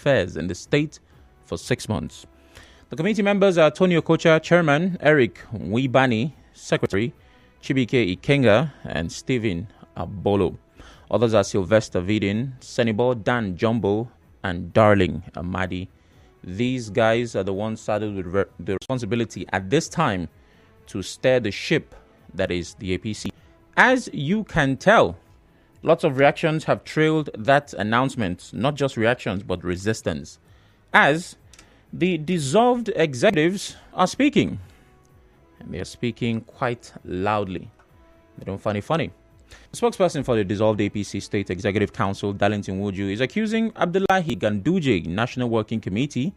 affairs in the state for 6 months. The committee members are Tony Okocha, Chairman, Eric Nwibani, Secretary, Chibike Ikenga, and Stephen Abolo. Others are Sylvester Vidin, Senibor Dan Jumbo, and Darling Amadi. These guys are the ones saddled with the responsibility at this time to steer the ship that is the APC. As you can tell, lots of reactions have trailed that announcement, not just reactions, but resistance, as the dissolved executives are speaking. And they are speaking quite loudly. They don't find it funny. The spokesperson for the dissolved APC State Executive Council, Darlington Wuju, is accusing Abdullahi Ganduje, National Working Committee,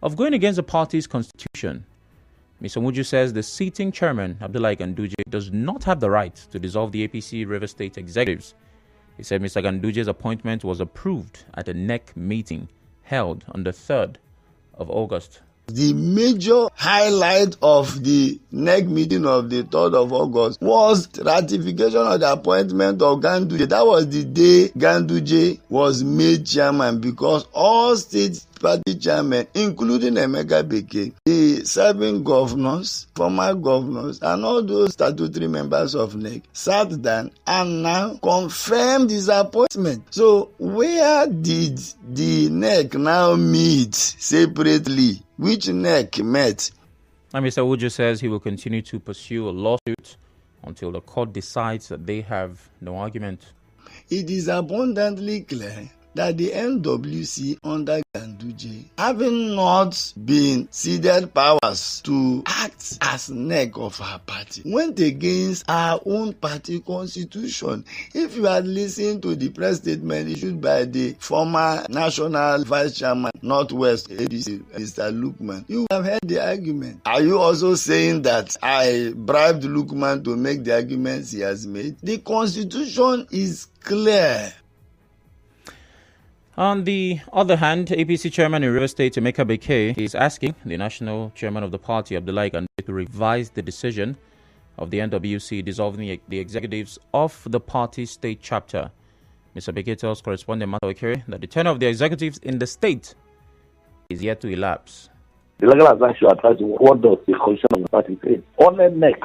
of going against the party's constitution. Mr. Wuju says the sitting chairman, Abdullahi Ganduje, does not have the right to dissolve the APC River State executives. He said Mr. Ganduje's appointment was approved at a NEC meeting held on the 3rd of August. The major highlight of the NEC meeting of the 3rd of August was ratification of the appointment of Ganduje. That was the day Ganduje was made chairman, because all state party chairmen, including Emeka Beke, the serving governors, former governors, and all those statutory members of NEC sat down and now confirmed his appointment. So where did the NEC now meet separately? Which NEC met? And Mr. Wuju says he will continue to pursue a lawsuit until the court decides that they have no argument. It is abundantly clear that the NWC under Ganduje, having not been ceded powers to act as NEC of our party, went against our own party constitution. If you had listened to the press statement issued by the former National Vice Chairman, Northwest APC, Mr. Lukman, you have heard the argument. Are you also saying that I bribed Lukman to make the arguments he has made? The constitution is clear. On the other hand, APC chairman in River State, Emeka Beke, is asking the national chairman of the party, Abdullahi Ganduje, to revise the decision of the NWC dissolving the executives of the party's state chapter. Mr. Beke tells correspondent Martha Okere that the tenure of the executives in the state is yet to elapse. The legal advice you are trying to, what does the constitution of the party say? Only NEC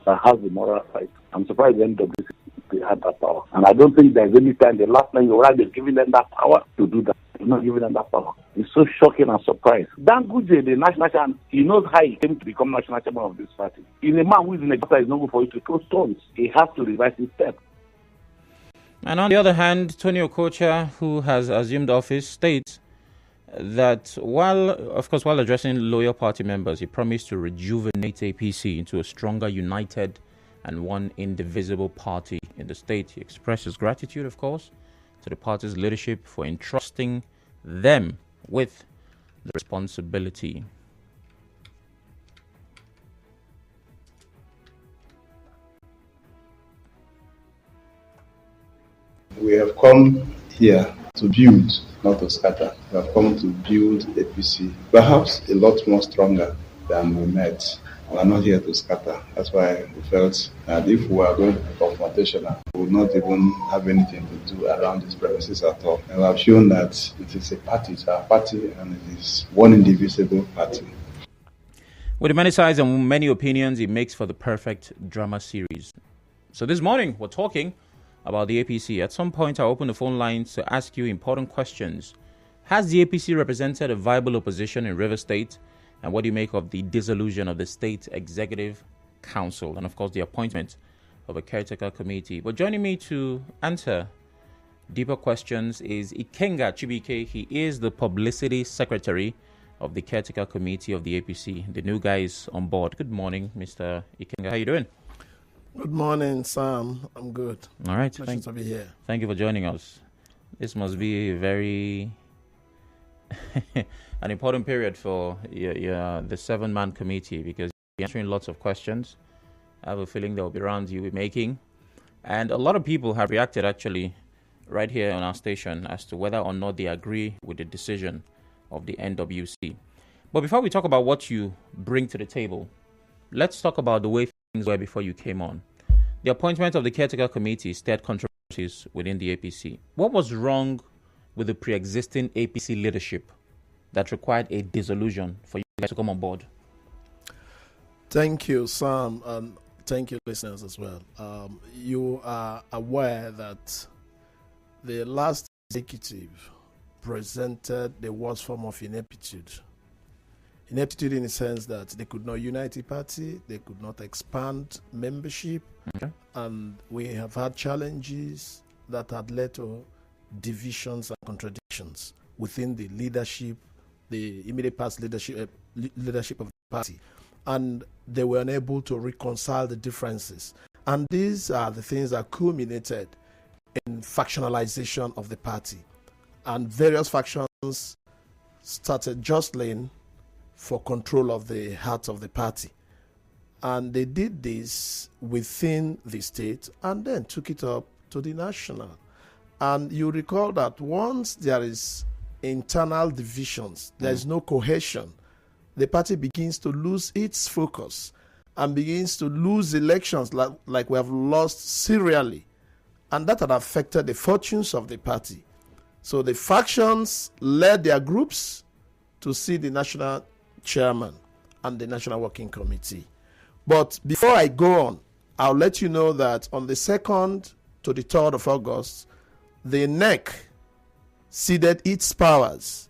that has the moral right. I'm surprised the NWC had that power. And I don't think there's any time, the last time you would have been giving them that power to do that. You're not giving them that power. It's so shocking and surprised. Dan Guje, the national chairman, he knows how he came to become national chairman of this party. In a man who is in a gutter, it's not good for you to throw stones. He has to revise his step. And on the other hand, Tony Okocha, who has assumed office, states that while addressing loyal party members, he promised to rejuvenate APC into a stronger, united, and one indivisible party in the state. He expresses gratitude, of course, to the party's leadership for entrusting them with the responsibility. We have come here to build, not to scatter. We have come to build APC, perhaps a lot more stronger than we met. We are not here to scatter. That's why we felt that if we are going to be confrontational, we will not even have anything to do around these premises at all. And we have shown that it is a party, it's our party, and it is one indivisible party. With the many sides and many opinions, it makes for the perfect drama series. So this morning, we're talking about the APC. At some point, I'll open the phone lines to ask you important questions. Has the APC represented a viable opposition in River State? And what do you make of the dissolution of the State Executive Council? And, of course, the appointment of a caretaker committee. But joining me to answer deeper questions is Ikenga Chibike. He is the Publicity Secretary of the Caretaker Committee of the APC. The new guy is on board. Good morning, Mr. Ikenga. How are you doing? Good morning, Sam. I'm good. All right. Pleasure to be here. Thank you for joining us. This must be a very an important period for the 7-man committee, because you're answering lots of questions. I have a feeling there will be rounds you'll be making. And a lot of people have reacted actually right here on our station as to whether or not they agree with the decision of the NWC. But before we talk about what you bring to the table, let's talk about the way things were before you came on. The appointment of the caretaker committee stirred controversies within the APC. What was wrong with the pre-existing APC leadership that required a dissolution for you guys to come on board? Thank you, Sam, and thank you, listeners, as well. You are aware that the last executive presented the worst form of ineptitude. Ineptitude in the sense that they could not unite the party, they could not expand membership, and we have had challenges that had led to divisions and contradictions within the leadership, the immediate past leadership of the party. And they were unable to reconcile the differences. And these are the things that culminated in factionalization of the party. And various factions started jostling for control of the heart of the party. And they did this within the state and then took it up to the national. And you recall that once there is internal divisions, there is no cohesion, the party begins to lose its focus and begins to lose elections like we have lost serially. And that had affected the fortunes of the party. So the factions led their groups to see the national chairman and the National Working Committee. But before I go on, I'll let you know that on the 2nd to the 3rd of August, the NEC ceded its powers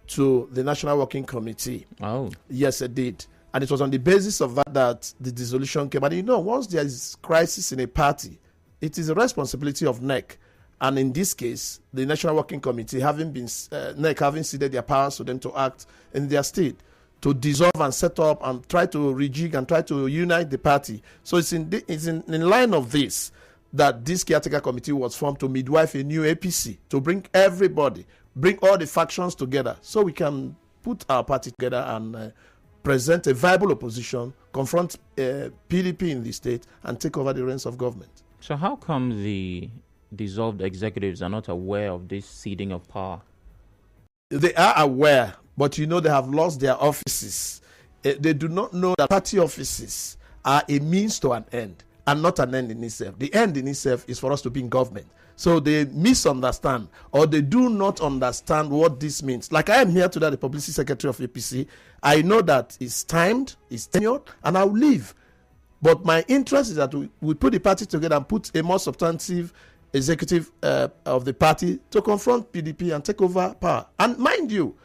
to the National Working Committee. Oh. Yes, it did. And it was on the basis of that the dissolution came. And once there is crisis in a party, it is a responsibility of NEC. And in this case, the National Working Committee, NEC having ceded their powers to them to act in their state, to dissolve and set up and try to rejig and try to unite the party. So it's in line of this that this caretaker committee was formed to midwife a new APC, to bring everybody, bring all the factions together so we can put our party together and present a viable opposition, confront PDP in the state, and take over the reins of government. So how come the dissolved executives are not aware of this ceding of power? They are aware, but they have lost their offices. They do not know that party offices are a means to an end and not an end in itself. The end in itself is for us to be in government. So they misunderstand, or they do not understand what this means. Like I am here today, the publicity secretary of APC. I know that it's timed, it's tenured, and I'll leave. But my interest is that we put the party together and put a more substantive executive of the party to confront PDP and take over power. And mind you,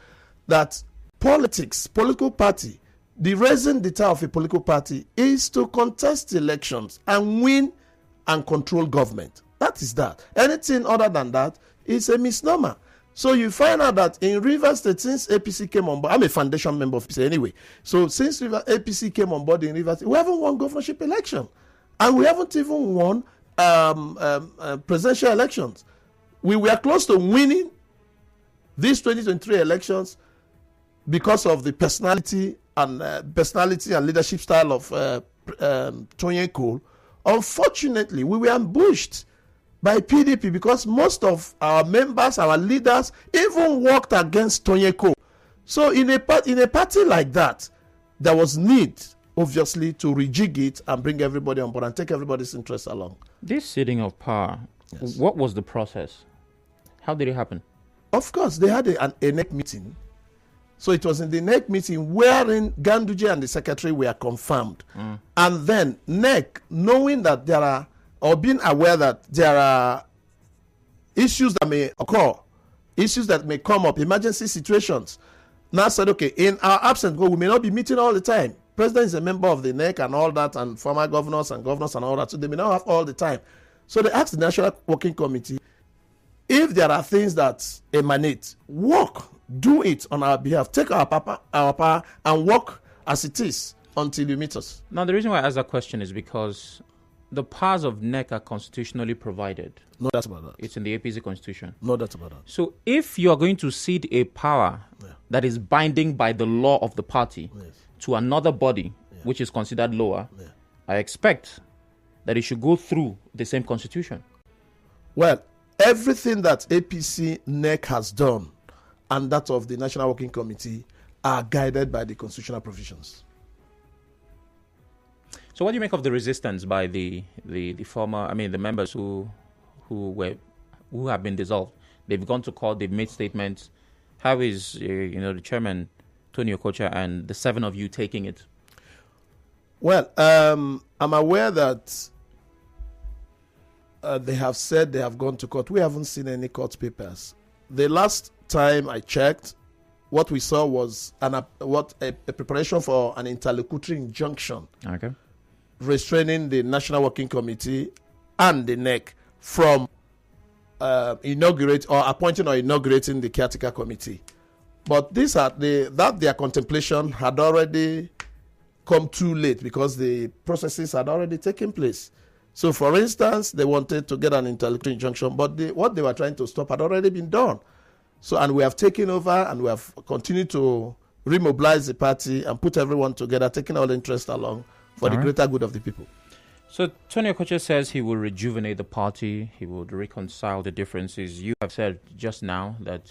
that political party, the raison d'etat of a political party is to contest elections and win and control government. That is that. Anything other than that is a misnomer. So you find out that in Rivers State, since APC came on board, I'm a foundation member of APC anyway. So since APC came on board in Rivers State, we haven't won governorship election. And we haven't even won presidential elections. We were close to winning these 2023 elections because of the personality and leadership style of Tonye Cole. Unfortunately, we were ambushed by PDP because most of our members, our leaders, even worked against Tonye Cole. So in a party like that, there was need, obviously, to rejig it and bring everybody on board and take everybody's interests along. This ceding of power, yes. What was the process? How did it happen? Of course, they had a NEC meeting. So it was in the NEC meeting wherein Ganduje and the secretary were confirmed. And then NEC, knowing that there are, or being aware that there are issues that may occur, issues that may come up, emergency situations, now said, okay, in our absence, we may not be meeting all the time. President is a member of the NEC and all that, and former governors and all that, so they may not have all the time. So they asked the National Working Committee, if there are things that emanate, do it on our behalf, take our power and work as it is until you meet us. Now, the reason why I ask that question is because the powers of NEC are constitutionally provided. No doubt about that. It's in the APC constitution. No doubt about that. So if you are going to cede a power that is binding by the law of the party to another body, which is considered lower, I expect that it should go through the same constitution. Well, everything that APC NEC has done and that of the National Working Committee are guided by the constitutional provisions. So what do you make of the resistance by the members who have been dissolved? They've gone to court, they've made statements. How is the chairman, Tony Okocha, and the 7 of you taking it? Well, I'm aware that they have said they have gone to court. We haven't seen any court papers. The last time I checked, what we saw was a preparation for an interlocutory injunction, restraining the National Working Committee and the NEC from appointing or inaugurating the caretaker committee. But their contemplation had already come too late because the processes had already taken place. So, for instance, they wanted to get an interlocutory injunction, but what they were trying to stop had already been done. So, and we have taken over and we have continued to remobilize the party and put everyone together, taking all interest along for the greater good of the people. So, Tony Okocha says he will rejuvenate the party, he will reconcile the differences. You have said just now that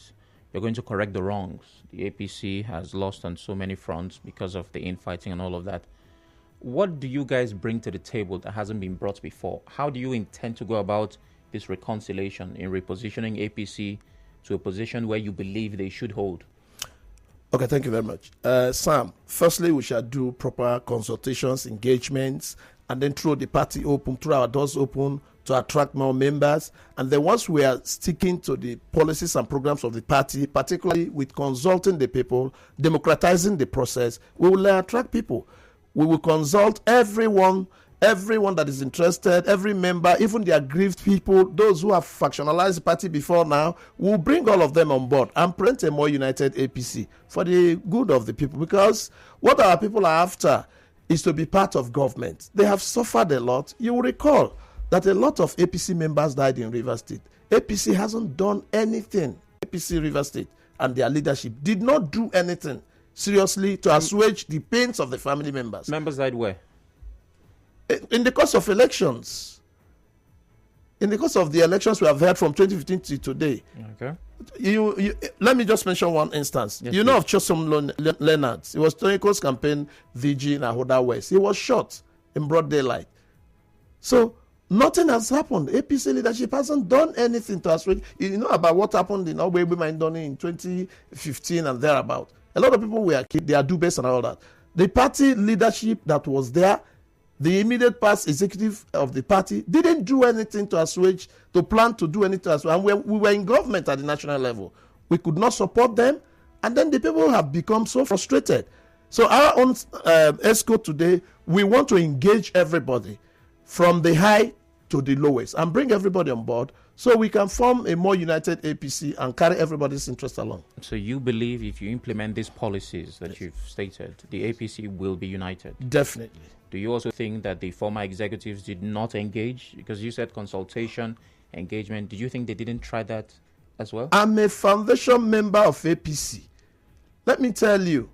you're going to correct the wrongs. The APC has lost on so many fronts because of the infighting and all of that. What do you guys bring to the table that hasn't been brought before? How do you intend to go about this reconciliation in repositioning APC to a position where you believe they should hold? Okay, thank you very much. Sam, firstly, we shall do proper consultations, engagements, and then throw the party open, throw our doors open to attract more members. And then once we are sticking to the policies and programs of the party, particularly with consulting the people, democratizing the process, we will attract people. We will consult everyone that is interested, every member, even the aggrieved people, those who have factionalized the party before now. We'll bring all of them on board and print a more united APC for the good of the people. Because what our people are after is to be part of government. They have suffered a lot. You will recall that a lot of APC members died in Rivers State. APC hasn't done anything. APC Rivers State and their leadership did not do anything seriously to assuage the pains of the family members. Members died where? In the course of elections. In the course of the elections we have heard from 2015 to today. Okay. You let me just mention one instance. Yes, know of Chosom Leonard. It was Tony Cole's campaign VG in Ahoda West. He was shot in broad daylight. So nothing has happened. APC leadership hasn't done anything to assuage. You know about what happened in Obebe Mindoni in 2015 and thereabout. A lot of people were killed. They are dubes and all that. The party leadership that was there, the immediate past executive of the party, didn't do anything to assuage, to plan to do anything to assuage. And we were in government at the national level. We could not support them. And then the people have become so frustrated. So our own ESCO today, we want to engage everybody from the high to the lowest and bring everybody on board so we can form a more united APC and carry everybody's interest along. So you believe if you implement these policies that you've stated, the APC will be united? Definitely. Do you also think that the former executives did not engage? Because you said consultation, engagement. Did you think they didn't try that as well? I'm a foundation member of APC. Let me tell you,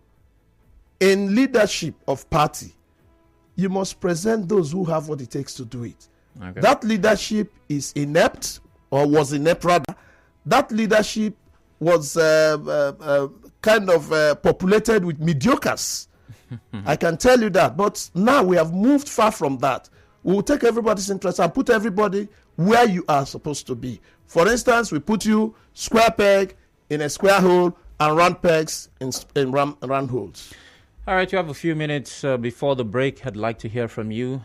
in leadership of party, you must present those who have what it takes to do it. Okay. That leadership is inept, or was inept rather. That leadership was populated with mediocres. I can tell you that. But now we have moved far from that. We will take everybody's interest and put everybody where you are supposed to be. For instance, we put you square peg in a square hole and round pegs in round holes. All right, you have a few minutes before the break. I'd like to hear from you.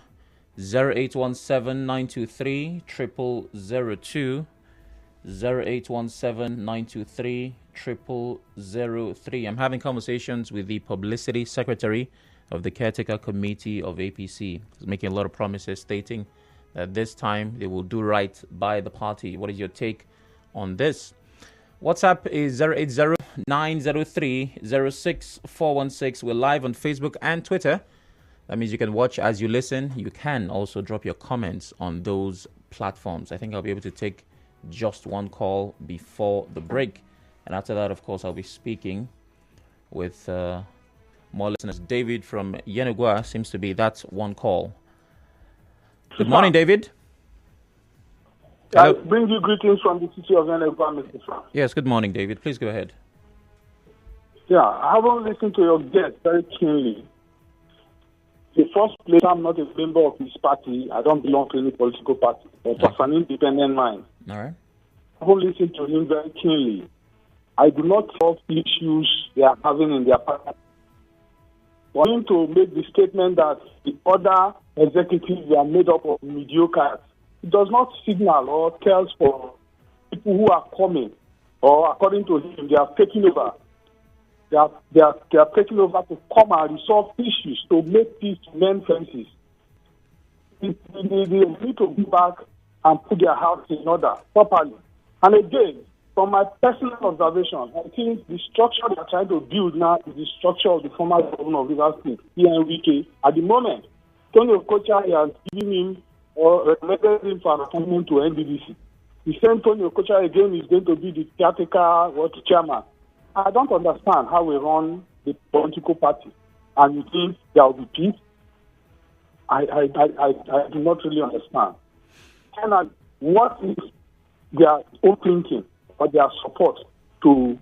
0817-923-0002, 0817-923-0003. I'm having conversations with the Publicity Secretary of the Caretaker Committee of APC. He's making a lot of promises, stating that this time they will do right by the party. What is your take on this? WhatsApp is 080-903-06416. We're live on Facebook and Twitter. That means you can watch as you listen. You can also drop your comments on those platforms. I think I'll be able to take just one call before the break. And after that, of course, I'll be speaking with more listeners. David from Yenugua seems to be that one call. Good morning, David. I bring you greetings from the city of Yenugua, Mr. Frank. Yes, good morning, David. Please go ahead. Yeah, I haven't listened to your guest very keenly. The first place, I'm not a member of this party. I don't belong to any political party. But of an independent mind. All right. I haven't listened to him very keenly. I do not solve issues they are having in their party. For him to make the statement that the other executives are made up of mediocres, it does not signal or tells for people who are coming, or according to him, they are taking over. They are taking over to come and resolve issues, to make peace, to mend fences. They need to go back and put their house in order properly. And again, from my personal observation, I think the structure they are trying to build now is the structure of the former governor of Rivers State, Ikenga. At the moment, Tony Okocha has given him or recommended him for an appointment to NDDC. The same Tony Okocha again is going to be the caretaker or the chairman. I don't understand how we run the political party, and you think there will be peace. I do not really understand. And what is their own thinking or their support to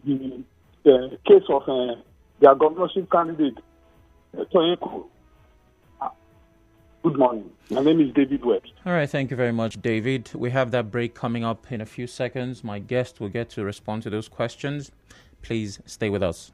the case of their governorship candidate, Toyeko? Good morning. My name is David Webb. All right, thank you very much, David. We have that break coming up in a few seconds. My guest will get to respond to those questions. Please stay with us.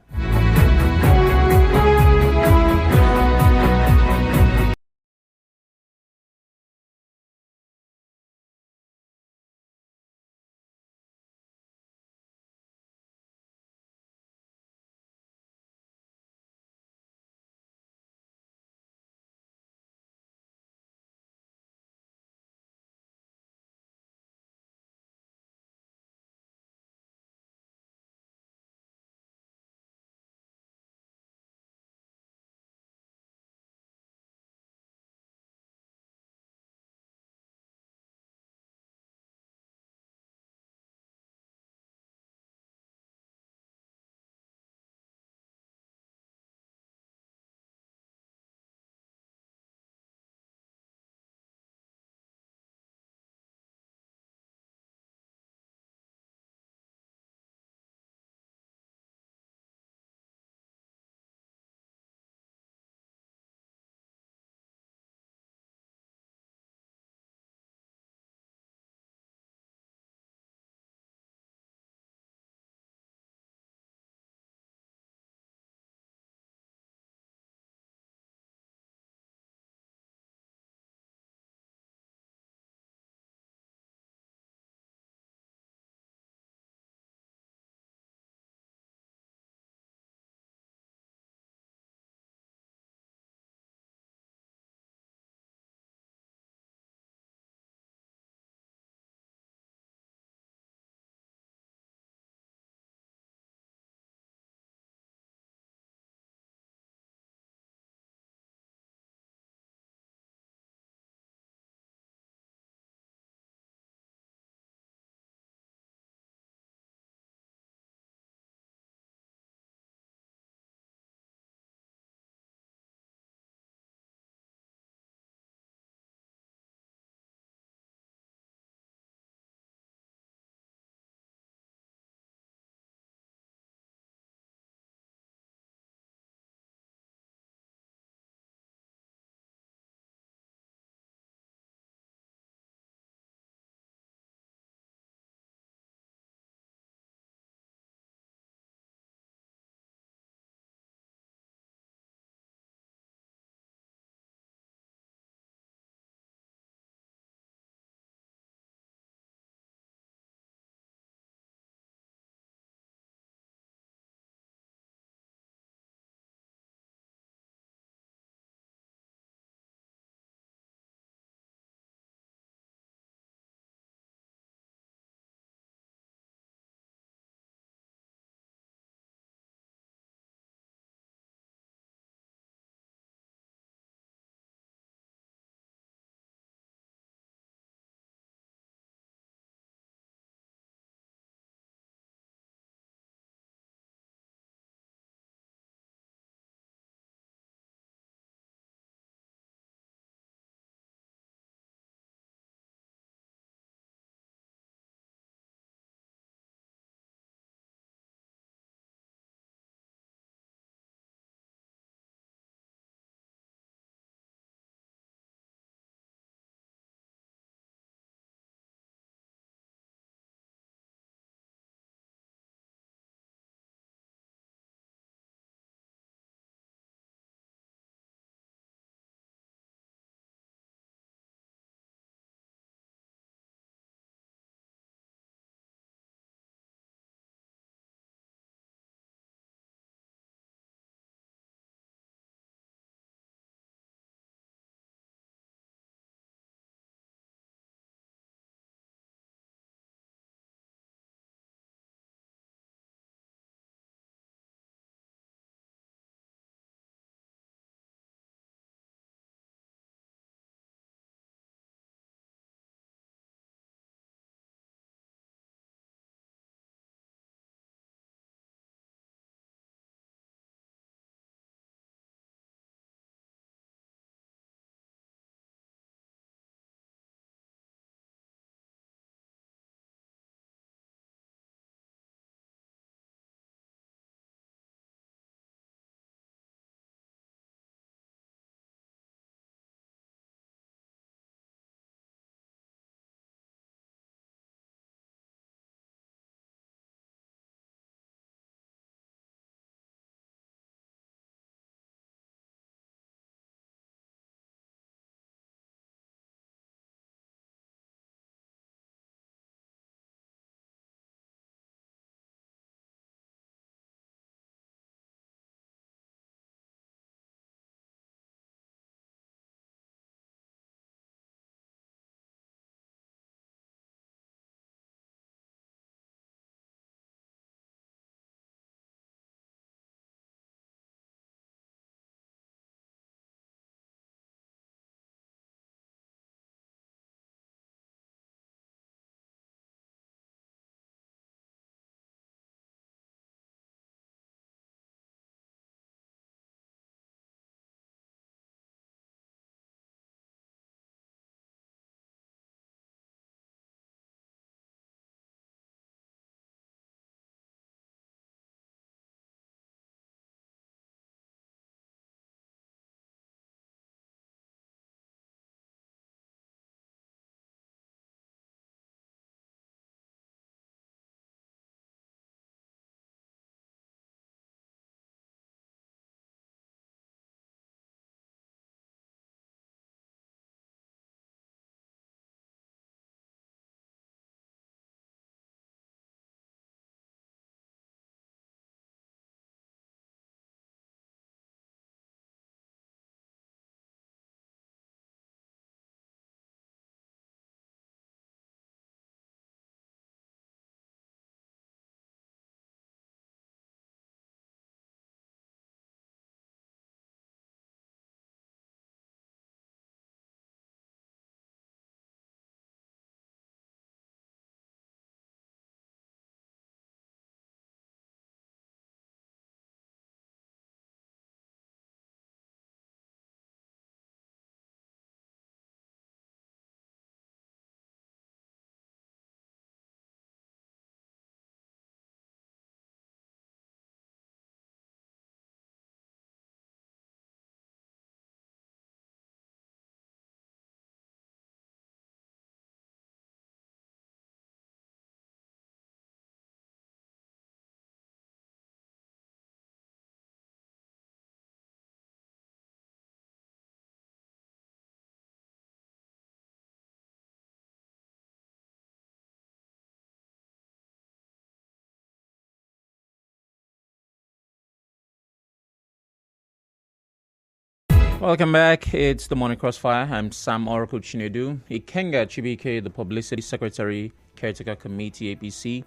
Welcome back. It's the Morning Crossfire. I'm Sam Oracle Chinedu. Ikenga Chibike, the Publicity Secretary, Caretaker Committee, APC,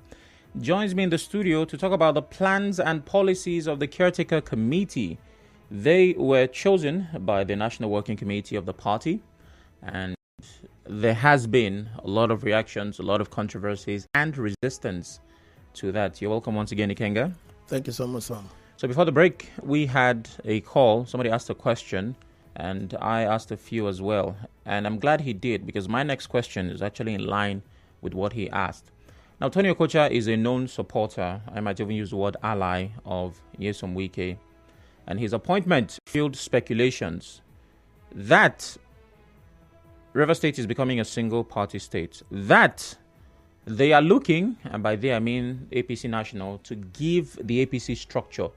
joins me in the studio to talk about the plans and policies of the Caretaker Committee. They were chosen by the National Working Committee of the party, and there has been a lot of reactions, a lot of controversies and resistance to that. You're welcome once again, Ikenga. Thank you so much, Sam. So before the break, we had a call. Somebody asked a question, and I asked a few as well. And I'm glad he did, because my next question is actually in line with what he asked. Now, Tony Okocha is a known supporter, I might even use the word ally, of Nyesom Wike. And his appointment fueled speculations that Rivers State is becoming a single-party state. That they are looking, and by they I mean APC National, to give the APC structure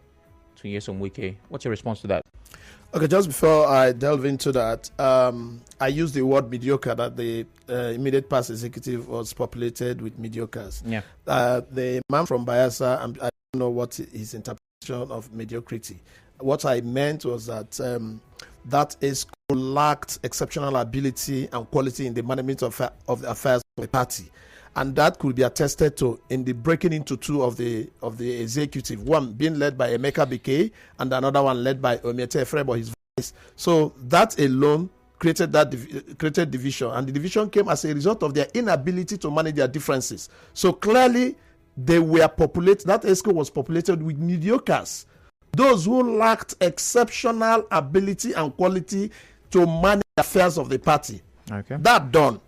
to Nyesom Wike. What's your response to that? Okay, just before I delve into that, I used the word mediocre, that the immediate past executive was populated with mediocres. Yeah. The man from Bayelsa, I don't know what his interpretation of mediocrity. What I meant was that that is lacked exceptional ability and quality in the management of the affairs of the party. And that could be attested to in the breaking into two of the executive, one being led by Emeka Bike and another one led by Omiete Efrebo, his vice. So that alone created division, and the division came as a result of their inability to manage their differences. So clearly they were populated, that ESCO was populated with mediocres, those who lacked exceptional ability and quality to manage the affairs of the party. Okay. That done.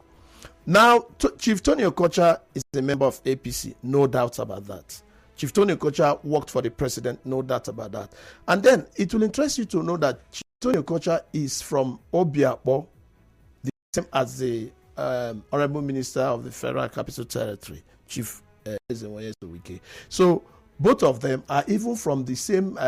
Now, Chief Tony Okocha is a member of APC, no doubt about that. Chief Tony Okocha worked for the president, no doubt about that. And then it will interest you to know that Chief Tony Okocha is from Obiakpo, the same as the Honorable Minister of the Federal Capital Territory, Chief Nyesom Wike. So both of them are even from the same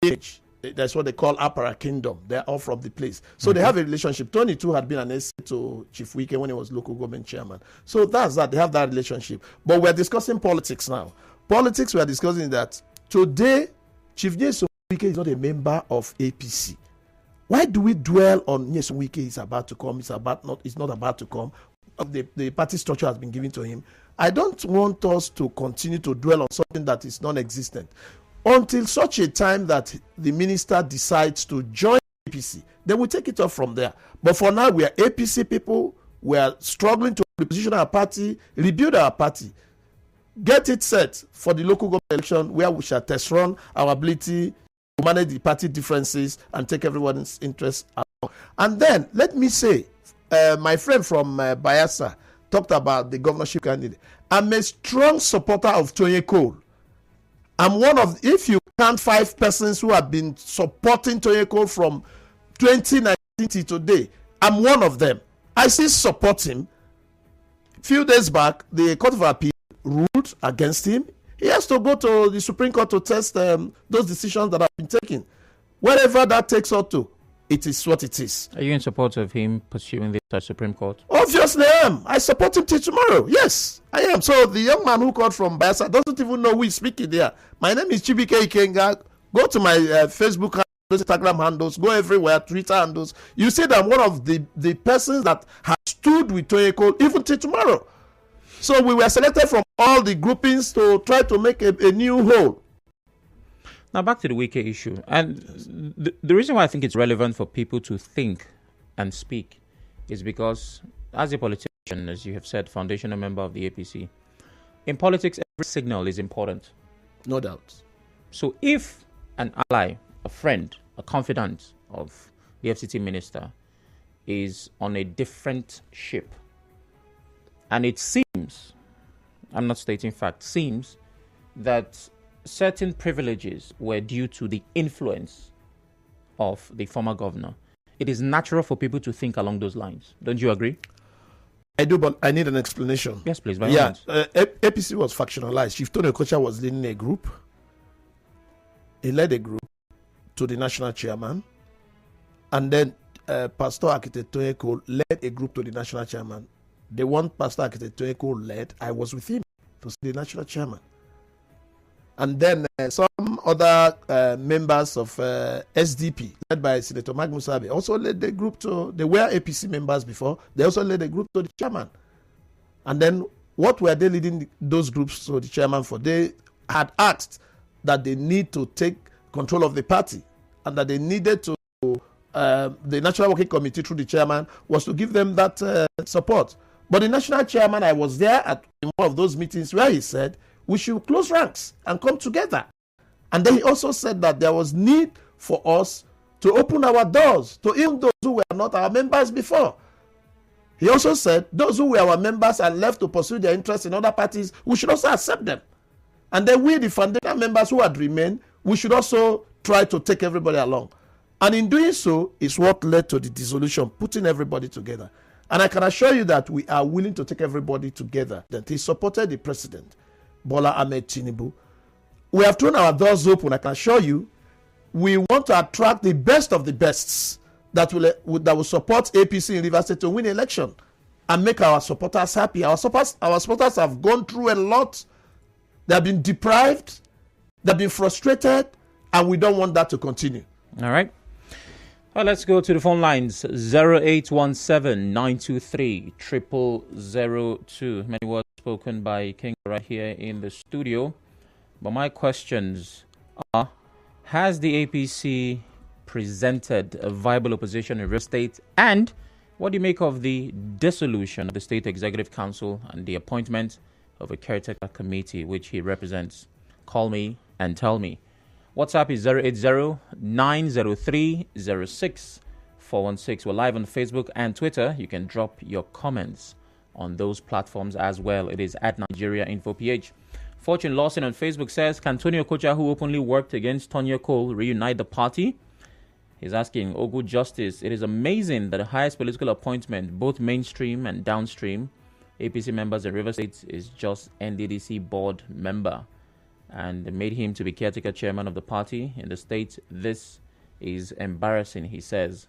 village. That's what they call Apara Kingdom. They're all from the place. So they have a relationship. Tony too had been an essay to Chief Wike when he was local government chairman. So that's that. They have that relationship. But we're discussing politics now. Politics, we're discussing that today, Chief Nyesom Wike is not a member of APC. Why do we dwell on Nyesom Wike is about to come? It's not about to come. The party structure has been given to him. I don't want us to continue to dwell on something that is non-existent until such a time that the minister decides to join APC. Then we take it off from there. But for now, we are APC people. We are struggling to reposition our party, rebuild our party, get it set for the local government election where we shall test run our ability to manage the party differences and take everyone's interests along. And then, let me say, my friend from Bayelsa talked about the governorship candidate. I'm a strong supporter of Tony Cole. I'm one of, if you count 5 persons who have been supporting Tony Cole from 2019 to today, I'm one of them. I still support him. A few days back, the Court of Appeal ruled against him. He has to go to the Supreme Court to test those decisions that have been taken. Wherever that takes us to, it is what it is. Are you in support of him pursuing this at Supreme Court? Obviously I am. I support him till tomorrow. Yes, I am. So the young man who called from Bayelsa doesn't even know who is speaking there. My name is Chibike Ikenga. Go to my Facebook handles, Instagram handles, go everywhere, Twitter handles. You see that I'm one of the persons that have stood with Tony Cole even till tomorrow. So we were selected from all the groupings to try to make a new whole. Now back to the Wike issue. And the reason why I think it's relevant for people to think and speak is because as a politician, as you have said, foundational member of the APC, in politics, every signal is important. No doubt. So if an ally, a friend, a confidant of the FCT minister is on a different ship, and it seems, I'm not stating fact, seems that certain privileges were due to the influence of the former governor, it is natural for people to think along those lines. Don't you agree? I do, but I need an explanation. Yes, please. By yeah, APC was factionalized. Chief Tony Okocha was leading a group. He led a group to the national chairman. And then Pastor Architect Tony Cole led a group to the national chairman. The one Pastor Architect Tony Cole led, I was with him to see the national chairman. And then some other members of SDP, led by Senator Mag Musabe, also led the group to, they were APC members before, they also led the group to the chairman. And then what were they leading those groups to the chairman for? They had asked that they need to take control of the party and that they needed to, the National Working Committee through the chairman was to give them that support. But the national chairman, I was there in one of those meetings where he said, we should close ranks and come together. And then he also said that there was need for us to open our doors to even those who were not our members before. He also said those who were our members and left to pursue their interests in other parties, we should also accept them. And then we, the foundation members who had remained, we should also try to take everybody along. And in doing so is what led to the dissolution, putting everybody together. And I can assure you that we are willing to take everybody together. That he supported the president, Bola Ahmed Tinubu. We have thrown our doors open. I can assure you, we want to attract the best of the bests that will support APC in Rivers State to win election and make our supporters happy. Our supporters have gone through a lot. They have been deprived. They have been frustrated, and we don't want that to continue. All right. Well, let's go to the phone lines. 0817-923-0002. Many words spoken by Ikenga right here in the studio. But my questions are, has the APC presented a viable opposition in real estate? And what do you make of the dissolution of the State Executive Council and the appointment of a caretaker committee, which he represents? Call me and tell me. WhatsApp is 080-903-06-416. We're live on Facebook and Twitter. You can drop your comments on those platforms as well. It is at Nigeria InfoPH. Fortune Lawson on Facebook says, can Tony Okocha, who openly worked against Tonya Cole, reunite the party? He's asking, oh, good justice, it is amazing that the highest political appointment, both mainstream and downstream, APC members in Rivers State, is just NDDC board member. And they made him to be caretaker chairman of the party in the state. This is embarrassing, he says.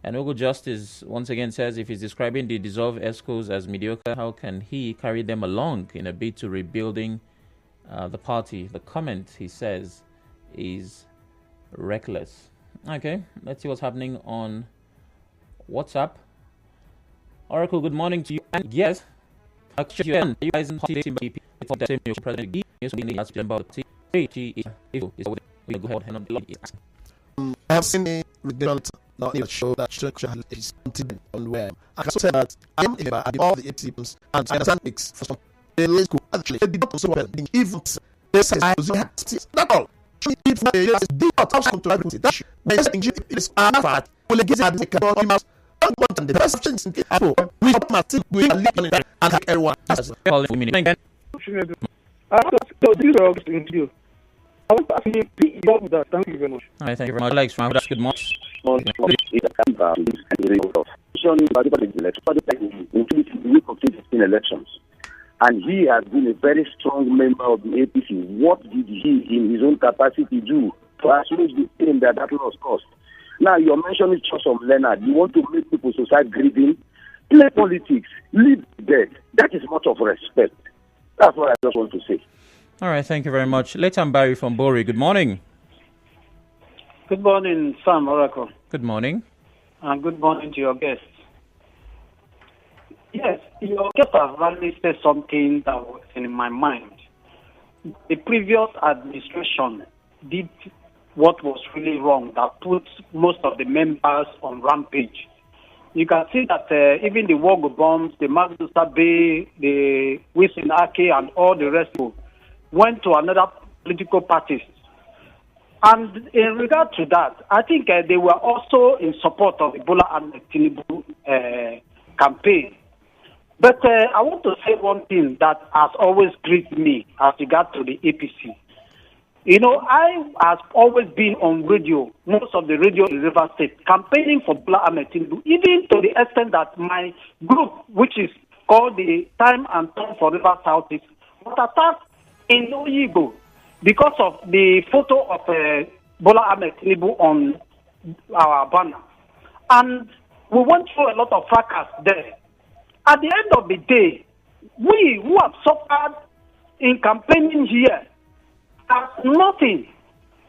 And Ogo Justice once again says, if he's describing the dissolved ESCOs as mediocre, how can he carry them along in a bid to rebuilding the party? The comment, he says, is reckless. Okay, let's see what's happening on WhatsApp. Oracle, good morning to you. And yes, actually, you guys in party for the same president. I have seen a result now in the show that is on where I can say that I am a all the 8 teams and I understand it's for some let's go actually they did not so well even they say I was that's all if they did not have to everything that is fat will get at the the best things in Apple we must we live and everyone So these are all things to do. I want to ask you, with that. Thank you very much. All right, thank you very much. Alex, good morning. Elections. And he has been a very strong member of the APC. What did he, in his own capacity, do to assuage the pain that loss cost? Now, you're mentioning Chosom Leonard. You want to make people society grieving? Play politics. Leave dead. That is much of respect. That's what I just want to say. All right, thank you very much. Letam Barry from Bori, good morning. Good morning, Sam Oracle. Good morning. And good morning to your guests. Yes, your guest has rightly said something that was in my mind. The previous administration did what was really wrong, that put most of the members on rampage. You can see that even the Wogo bombs, the Magdu Sabe, the Wilson Ake, and all the rest went to another political parties. And in regard to that, I think they were also in support of the Bola Ahmed Tinubu campaign. But I want to say one thing that has always grieved me as regard to the APC. You know, I have always been on radio, most of the radio in Rivers State, campaigning for Bola Ahmed Tinubu, even to the extent that my group, which is called the Time and Tone for Rivers Southeast, was attacked in Oyibo because of the photo of Bola Ahmed Tinubu on our banner. And we went through a lot of fracas there. At the end of the day, we who have suffered in campaigning here has nothing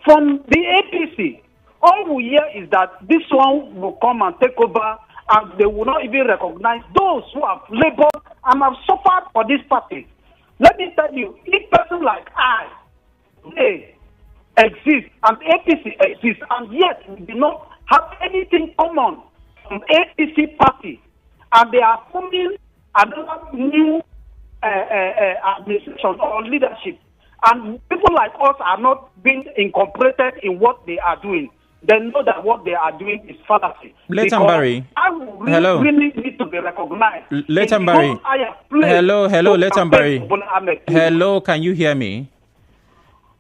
from the APC. All we hear is that this one will come and take over, and they will not even recognize those who have labored and have suffered for this party. Let me tell you, if person like I, they exist, and APC exists, and yet we do not have anything common from APC party, and they are forming another new administration or leadership, and people like us are not being incorporated in what they are doing, then know that what they are doing is fallacy. Letambarry. Hello. Really need to be recognized. Letambarry. Hello, Letambarry. Hello, can you hear me?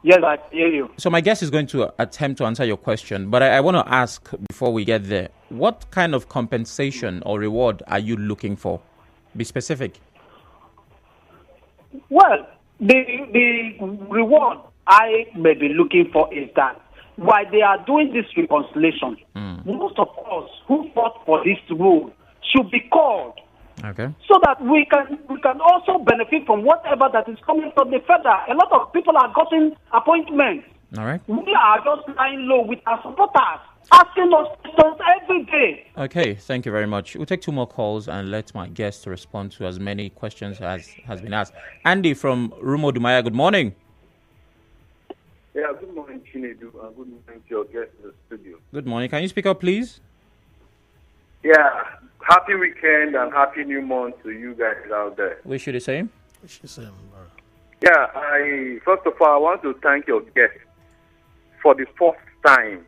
Yes, I hear you. So my guest is going to attempt to answer your question, but I want to ask before we get there, what kind of compensation or reward are you looking for? Be specific. Well, the reward I may be looking for is that while they are doing this reconciliation, most of us who fought for this rule should be called. Okay. So that we can also benefit from whatever that is coming from the federal. A lot of people are getting appointments. All right. We are just lying low with our supporters, asking us questions every day. Okay, thank you very much. We'll take 2 more calls and let my guests respond to as many questions as has been asked. Andy from Rumo Dumaya, good morning. Yeah, good morning, Chinedu, and good morning to your guests in the studio. Good morning. Can you speak up, please? Yeah, happy weekend and happy new month to you guys out there. Wish you the same. Wish you the same. Yeah, first of all, I want to thank your guest for the first time.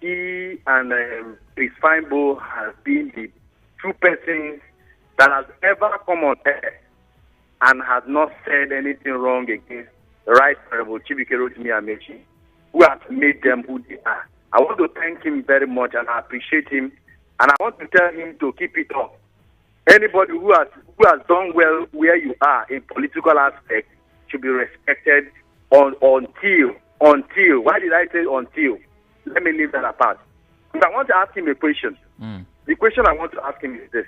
He and Chris Feinbo has been the 2 persons that has ever come on air and has not said anything wrong against the Right Honorable Chibike Amechi, who has made them who they are. I want to thank him very much and I appreciate him, and I want to tell him to keep it up. Anybody who has done well where you are in political aspect should be respected until. Why did I say until? Let me leave that apart. But I want to ask him a question. The question I want to ask him is this.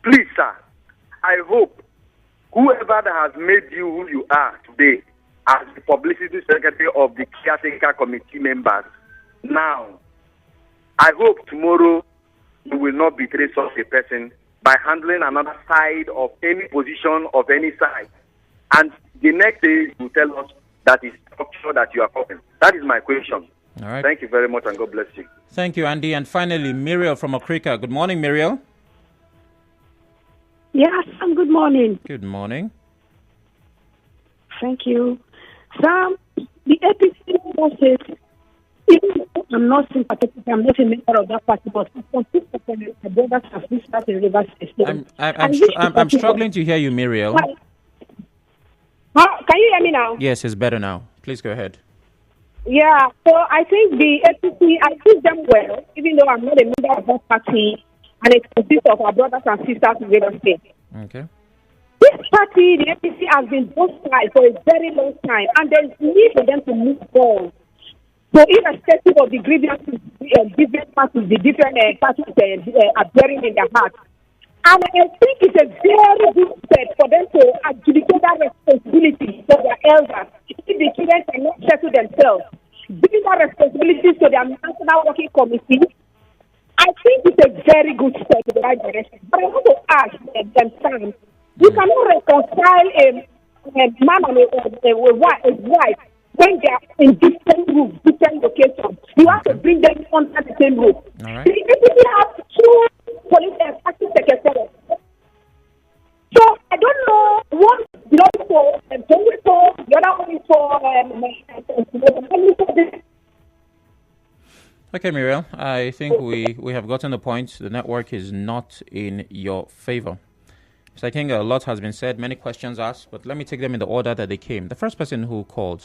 Please, sir, I hope whoever that has made you who you are today as the publicity secretary of the Caretaker committee members, now, I hope tomorrow you will not betray such a person by handling another side of any position of any side. And the next day you tell us that is structure that you are covering. That is my question. All right. Thank you very much and God bless you. Thank you, Andy. And finally, Muriel from Okrika. Good morning, Muriel. Yes, Sam, good morning. Good morning. Thank you. Sam, the APC process, even though I'm not sympathetic, I'm not a member of that party, but I consist of my brothers and sisters in Rivers State. I'm struggling to hear you, Muriel. Can you hear me now? Yes, it's better now. Please go ahead. Yeah, so I think the APC, I treat them well, even though I'm not a member of that party, and it consists of our brothers and sisters in Rivers State. Okay. This party, the APC, has been hostile for a very long time, and there is need for them to move forward. So irrespective of the grievances, different parties, the different parties are bearing in their heart. And I think it's a very good step for them to adjudicate that responsibility for their elders. If the children cannot settle themselves, giving that responsibility to their national working committee, I think it's a very good step in the right direction. But I want to ask them, Sam, you cannot reconcile a man and a wife when they are in different rooms, different locations. You have to bring them under the same roof. All right. The APC have 2 police and acting secretaries. So I don't know what belongs for the other one is for Okay, Muriel, I think we have gotten the point. The network is not in your favor. Mr. Ikenga, a lot has been said, many questions asked, but let me take them in the order that they came. The first person who called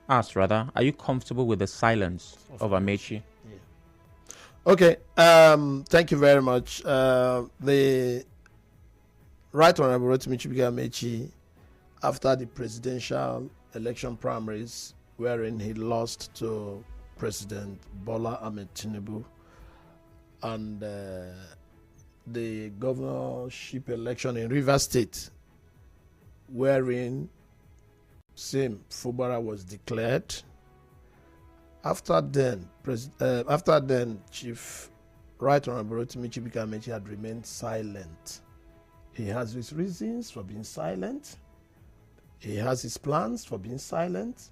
asked, are you comfortable with the silence of Amechi? Yeah. Okay, thank you very much. The Right Honorable Chibike Amechi, after the presidential election primaries, wherein he lost to President Bola Ahmed Tinubu, and the governorship election in Rivers State, wherein Sim Fubara was declared. After then, Chief Right Honorable Rotimi Chibike had remained silent. He has his reasons for being silent. He has his plans for being silent.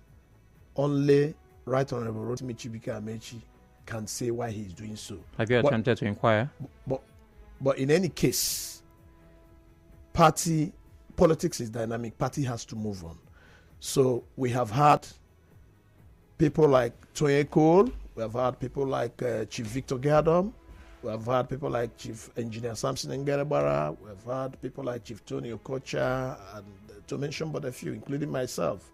Only Right Honorable Rotimi Chibike can say why he is doing so. Have you attempted to inquire? But in any case, party politics is dynamic. Party has to move on. So we have had people like Toye Cole. We have had people like Chief Victor Gadom. We have had people like Chief Engineer Samson Ngerebara. We have had people like Chief Tony Okocha, and to mention but a few, including myself,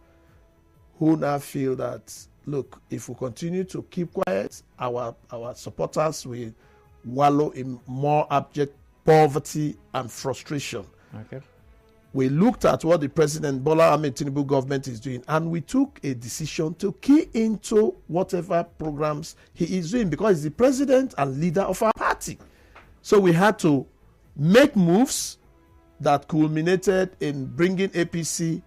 who now feel that, look, if we continue to keep quiet, our supporters will wallow in more abject poverty and frustration. Okay. We looked at what the President Bola Ahmed Tinubu government is doing, and we took a decision to key into whatever programs he is doing, because he's the president and leader of our party. So we had to make moves that culminated in bringing APC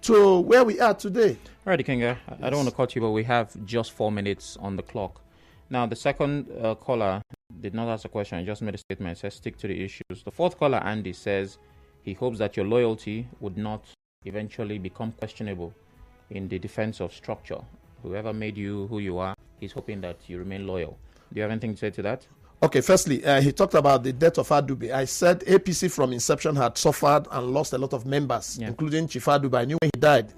to where we are today. All right, Ikenga, I don't want to cut you, but we have just 4 minutes on the clock. Now, the second caller did not ask a question. I just made a statement. It says stick to the issues. The fourth caller, Andy, says he hopes that your loyalty would not eventually become questionable in the defense of structure. Whoever made you who you are, he's hoping that you remain loyal. Do you have anything to say to that? Okay, firstly, he talked about the death of Adube. I said APC from inception had suffered and lost a lot of members, including Chief Adube. I knew when he died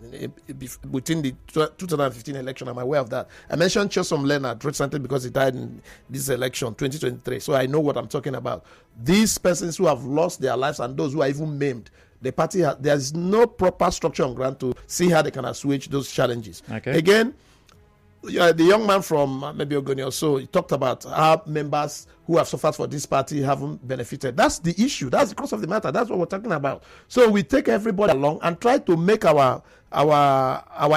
within the 2015 election. I'm aware of that. I mentioned Chesom Leonard recently because he died in this election, 2023. So I know what I'm talking about. These persons who have lost their lives and those who are even maimed, the party, there is no proper structure on ground to see how they can assuage those challenges. Okay. Again, the young man from maybe Ogoni or so, he talked about how members who have suffered for this party haven't benefited. That's the issue. That's the crux of the matter. That's what we're talking about. So we take everybody along and try to make our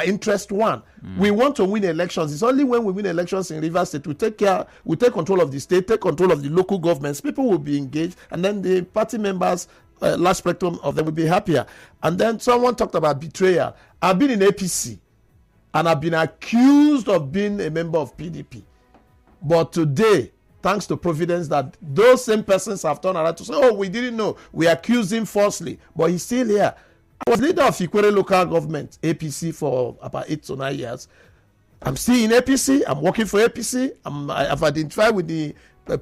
interest one. We want to win elections. It's only when we win elections in Rivers State we take control of the state, take control of the local governments. People will be engaged, and then the party members, large spectrum of them, will be happier. And then someone talked about betrayal. I've been in APC. And I've been accused of being a member of PDP. But today, thanks to Providence, that those same persons have turned around to say, oh, we didn't know. We accused him falsely. But he's still here. I was leader of Ikwere local government, APC, for about 8 to 9 years. I'm still in APC. I'm working for APC. I've identified with the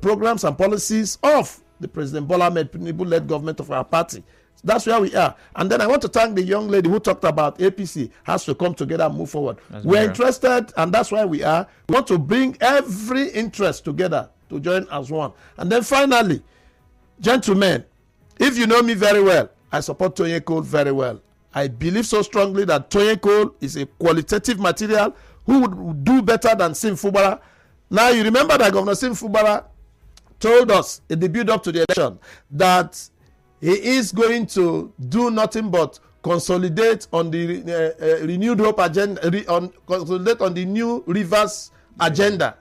programs and policies of the President Bola Ahmed Tinubu-led government of our party. That's where we are. And then I want to thank the young lady who talked about APC has to come together and move forward. We're interested, and that's why we are. We want to bring every interest together to join as one. And then finally, gentlemen, if you know me very well, I support Toye Cole very well. I believe so strongly that Toye Cole is a qualitative material who would do better than Sim Fubara. Now, you remember that Governor Sim Fubara told us in the build-up to the election that he is going to do nothing but consolidate on the renewed hope agenda, consolidate on the new Rivers agenda.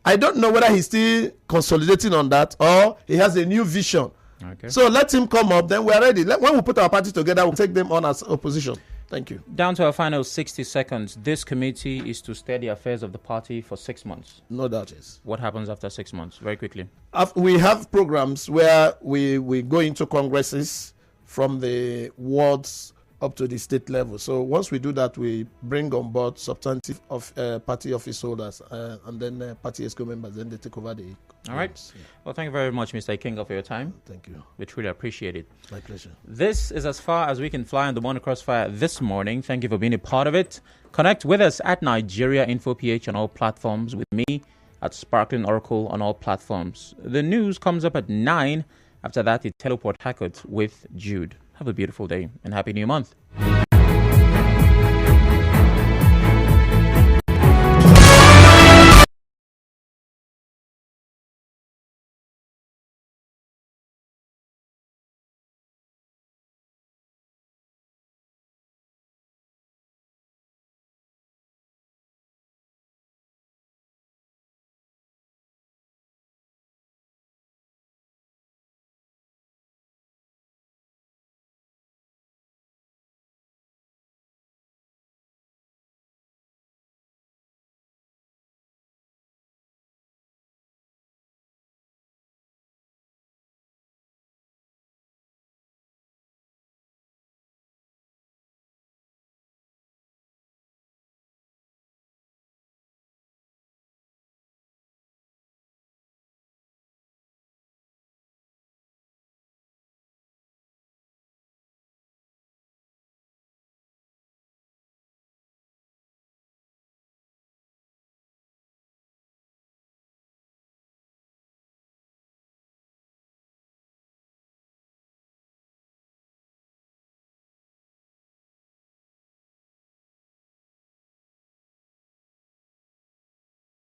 I don't know whether he's still consolidating on that or he has a new vision. Okay. So let him come up, then we're ready. When we put our party together, we'll take them on as opposition. Thank you. Down to our final 60 seconds. This committee is to steer the affairs of the party for 6 months. No doubt, yes. What happens after 6 months? Very quickly. We have programs where we go into congresses from the wards up to the state level. So once we do that, we bring on board substantive of party office holders and then party ESCO members. Then they take over the. All right. Yeah. Well, thank you very much, Mr. Ikenga, for your time. Thank you. We truly appreciate it. My pleasure. This is as far as we can fly on the Morning Crossfire this morning. Thank you for being a part of it. Connect with us at Nigeria Info PH on all platforms, with me at Sparkling Oracle on all platforms. The news comes up at 9. After that, it's Teleport Hackett with Jude. Have a beautiful day and happy new month.